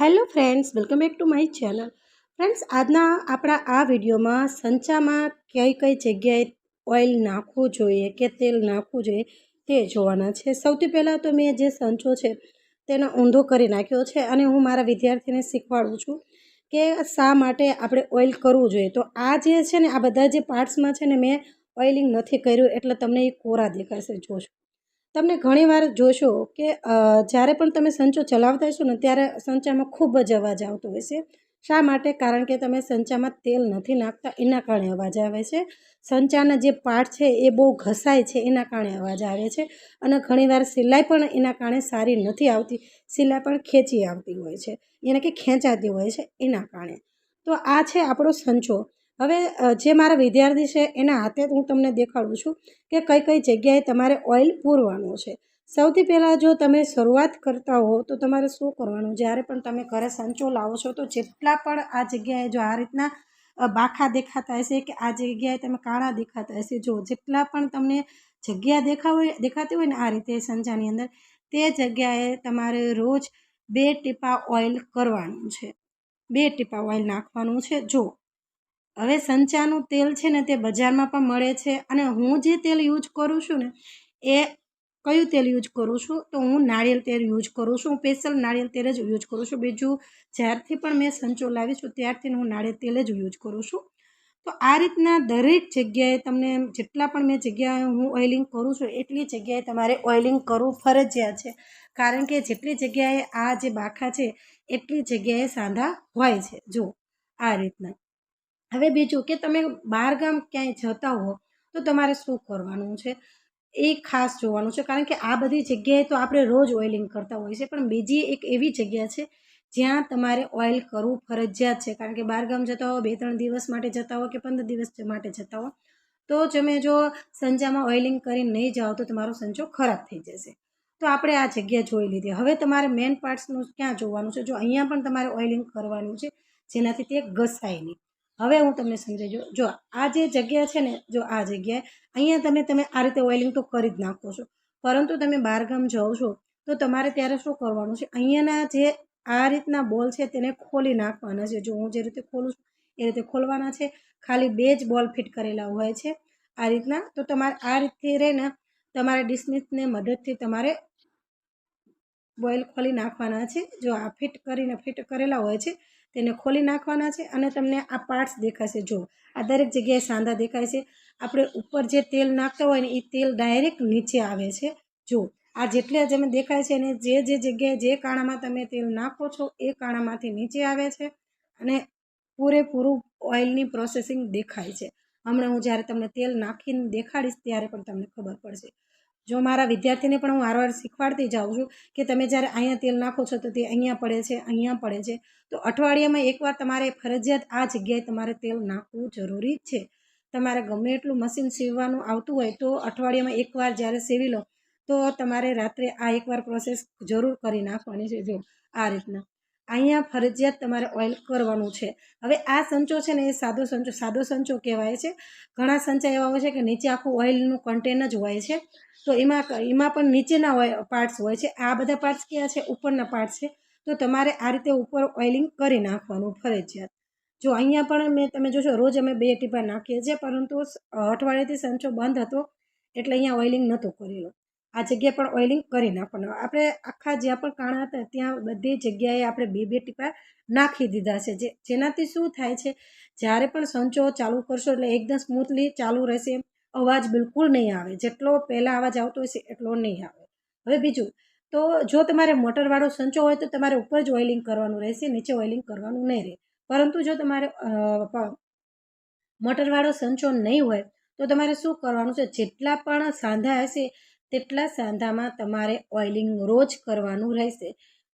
Hello friends, welcome back to my channel. Friends, આજના આપણા આ વિડીયોમાં સંચામાં કઈ કઈ જગ્યાએ ઓઇલ નાખવું જોઈએ કે તેલ નાખવું જોઈએ તે જોવાના છે. સૌથી પહેલાં તો મેં જે સંચો છે તેનો ઊંધો કરી નાખ્યો છે અને હું મારા વિદ્યાર્થીને શીખવાડું છું કે શા માટે આપણે ઓઇલ કરવું જોઈએ. તો આ જે છે ને, આ બધા જે પાર્ટ્સમાં છે ને મેં ઓઇલિંગ નથી કર્યું એટલે તમને એ કોરા દેખાશે. જોશો તમને ઘણીવાર જોશો કે જ્યારે પણ તમે સંચો ચલાવતા હશો ને ત્યારે સંચામાં ખૂબ જ અવાજ આવતો હોય છે. શા માટે? કારણ કે તમે સંચામાં તેલ નથી નાખતા, એના કારણે અવાજ આવે છે. સંચાના જે પાર્ટ છે એ બહુ ઘસાય છે, એના કારણે અવાજ આવે છે. અને ઘણીવાર સિલાઈ પણ એના કારણે સારી નથી આવતી, સિલાઈ પણ ખેંચી આવતી હોય છે, એને કે ખેંચાતી હોય છે એના કારણે. તો આ છે આપણો સંચો. હવે જે મારા વિદ્યાર્થી છે એના હાથે હું તમને દેખાડું છું કે કઈ કઈ જગ્યાએ તમારે ઓઇલ પૂરવાનું છે. સૌથી પહેલાં જો તમે શરૂઆત કરતા હો તો તમારે શું કરવાનું, જ્યારે પણ તમે ઘરે સંચો લાવો છો તો જેટલા પણ આ જગ્યાએ જો આ રીતના બાખા દેખાતા હશે કે આ જગ્યાએ તમે કાણા દેખાતા હશે, જો જેટલા પણ તમને જગ્યા દેખાતી હોય ને આ રીતે સંચાની અંદર, તે જગ્યાએ તમારે રોજ 2 ટીપા ઓઇલ કરવાનું છે, 2 ટીપા ઓઇલ નાખવાનું છે. જો હવે સંચાનું તેલ છે ને તે બજારમાં પણ મળે છે અને હું જે તેલ યુઝ કરું છું ને એ કયું તેલ યુઝ કરું છું તો હું નાળિયેર તેલ યુઝ કરું છું. હું સ્પેશિયલ નાળિયેર તેલ જ યુઝ કરું છું. બીજું જ્યારથી પણ મેં સંચો લાવી છું ત્યારથી હું નાળિયેર તેલ જ યુઝ કરું છું. તો આ રીતના દરેક જગ્યાએ તમને જેટલા પણ મેં જગ્યાએ હું ઓઇલિંગ કરું છું એટલી જગ્યાએ તમારે ઓઇલિંગ કરવું ફરજિયાત છે. કારણ કે જેટલી જગ્યાએ આ જે બાખા છે એટલી જગ્યાએ સાંધા હોય છે. જો આ રીતના. હવે બીજું કે તમે બહાર ગામ ક્યાંય જતા હો તો તમારે શું કરવાનું છે એ ખાસ જોવાનું છે. કારણ કે આ બધી જગ્યાએ તો આપણે રોજ ઓઇલિંગ કરતા હોઈએ છીએ, પણ બીજી એક એવી જગ્યા છે જ્યાં તમારે ઓઇલ કરવું ફરજિયાત છે. કારણ કે બહાર ગામ જતા હો, 2-3 દિવસ માટે જતા હો કે 15 દિવસ માટે જતા હો, તો તમે જો સંચામાં ઓઇલિંગ કરીને નહીં જાઓ તો તમારો સંચો ખરાબ થઈ જશે. તો આપણે આ જગ્યા જોઈ લીધી. હવે તમારે મેઇન પાર્ટ્સનું ક્યાં જોવાનું છે, જો અહીંયા પણ તમારે ઓઇલિંગ કરવાનું છે જેનાથી તે ઘસાય નહીં. હવે હું તમને સમજાવી દઉં. જો આ જે જગ્યા છે ને, જો આ જગ્યાએ અહીંયા તમે આ રીતે ઓઇલિંગ તો કરી જ નાખો છો, પરંતુ તમે બહારગામ જાઓ છો તો તમારે ત્યારે શું કરવાનું છે, અહીંયાના જે આ રીતના બોલ છે તેને ખોલી નાખવાના છે. જો હું જે રીતે ખોલું છું એ રીતે ખોલવાના છે. ખાલી 2 જ બોલ ફિટ કરેલા હોય છે આ રીતના. તો તમારે આ રીતથી રહીને તમારે ડિસ્મિસને મદદથી તમારે બોઇલ ખોલી નાખવાના છે. જો આ ફિટ કરેલા હોય છે તેને ખોલી નાખવાના છે અને તમને આ પાર્ટ્સ દેખાશે. જો આ દરેક જગ્યાએ સાંધા દેખાય છે. આપણે ઉપર જે તેલ નાખતા હોય ને એ તેલ ડાયરેક્ટ નીચે આવે છે. જો આ જેટલા તમે દેખાય છે ને જે જગ્યાએ જે કાણામાં તમે તેલ નાખો છો એ કાણામાંથી નીચે આવે છે અને પૂરેપૂરું ઓઇલની પ્રોસેસિંગ દેખાય છે. હમણાં હું જ્યારે તમને તેલ નાખીને દેખાડીશ ત્યારે પણ તમને ખબર પડશે. જો મારા વિદ્યાર્થીને પણ હું વારંવાર શીખવાડતી જાઉં છું કે તમે જ્યારે અહીંયા તેલ નાખો છો તો તે અહીંયા પડે છે, અહીંયા પડે છે. તો અઠવાડિયામાં એકવાર તમારે ફરજિયાત આ જગ્યાએ તમારે તેલ નાખવું જરૂરી છે. તમારે ગમે એટલું મશીન સીવવાનું આવતું હોય તો અઠવાડિયામાં એકવાર જ્યારે સીવી લો તો તમારે રાત્રે આ એકવાર પ્રોસેસ જરૂર કરી નાખવાની છે. જો આ રીતના અહીંયા ફરજિયાત તમારે ઓઇલ કરવાનું છે. હવે આ સંચો છે ને એ સાદો સંચો કહેવાય છે. ઘણા સંચા એવા હોય છે કે નીચે આખું ઓઇલનું કન્ટેનર જ હોય છે, તો એમાં પણ નીચેના પાર્ટ્સ હોય છે. આ બધા પાર્ટ્સ ક્યાં છે? ઉપરના પાર્ટ્સ છે. તો તમારે આ રીતે ઉપર ઓઇલિંગ કરી નાખવાનું ફરજિયાત. જો અહીંયા પણ તમે જોશો રોજ અમે 2 ટીપા નાખીએ છીએ, પરંતુ અઠવાડિયેથી સંચો બંધ હતો એટલે અહીંયા ઓઇલિંગ નહોતું કરેલું. આ જગ્યાએ પણ ઓઇલિંગ કરી નાખવાનું. આપણે આખા જ્યાં પણ કાણા હતા ત્યાં બધી જગ્યાએ આપણે 2 ટીપા નાખી દીધા છે. જેનાથી શું થાય છે, જ્યારે પણ સંચો ચાલુ કરશો એટલે એકદમ સ્મૂથલી ચાલુ રહેશે, અવાજ બિલકુલ નહીં આવે. જેટલો પહેલાં અવાજ આવતો હશે એટલો નહીં આવે. હવે બીજું, તો જો તમારે મોટરવાળો સંચો હોય તો તમારે ઉપર જ ઓઇલિંગ કરવાનું રહેશે, નીચે ઓઇલિંગ કરવાનું નહીં રહે. પરંતુ જો તમારે મોટરવાળો સંચો નહીં હોય તો તમારે શું કરવાનું છે, જેટલા પણ સાંધા હશે તેટલા સાંધામાં તમારે ઓઇલિંગ રોજ કરવાનું રહેશે.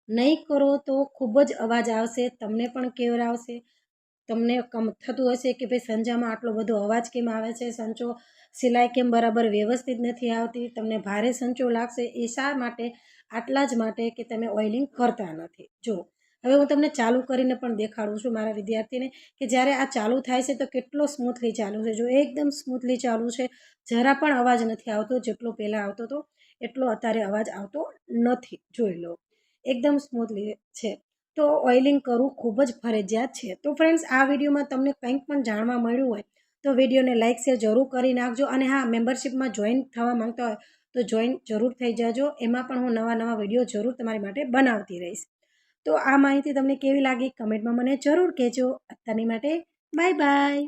નહીં કરો તો ખૂબ જ અવાજ આવશે, તમને પણ કેવરાવશે. તમને થતું હશે કે ભાઈ સંચામાં આટલો બધો અવાજ કેમ આવે છે, સંચો સિલાઈ કેમ બરાબર વ્યવસ્થિત નથી આવતી, તમને ભારે સંચો લાગશે. એ શા માટે? આટલા જ માટે કે તમે ઓઇલિંગ કરતા નથી. જો હવે હું તમને ચાલુ કરીને પણ દેખાડું છું મારા વિદ્યાર્થીને કે જ્યારે આ ચાલુ થાય છે તો કેટલો સ્મૂથલી ચાલુ છે. જો એકદમ સ્મૂથલી ચાલુ છે, જરા પણ અવાજ નથી આવતો. જેટલો પહેલાં આવતો હતો એટલો અત્યારે અવાજ આવતો નથી. જોઈ લો, એકદમ સ્મૂથલી છે. તો ઓઇલિંગ કરવું ખૂબ જ ફરજિયાત છે. તો ફ્રેન્ડ્સ, આ વિડીયોમાં તમને કંઈક પણ જાણવા મળ્યું હોય તો વિડીયોને લાઇક શેર જરૂર કરી નાખજો. અને હા, મેમ્બરશિપમાં જોઈન થવા માંગતા હોય તો જોઈન જરૂર થઈ જજો. એમાં પણ હું નવા વિડીયો જરૂર તમારી માટે બનાવતી રહીશ. તો આ માહિતી તમને કેવી લાગી કમેન્ટમાં મને જરૂર કહેજો. અત્યારની માટે બાય બાય.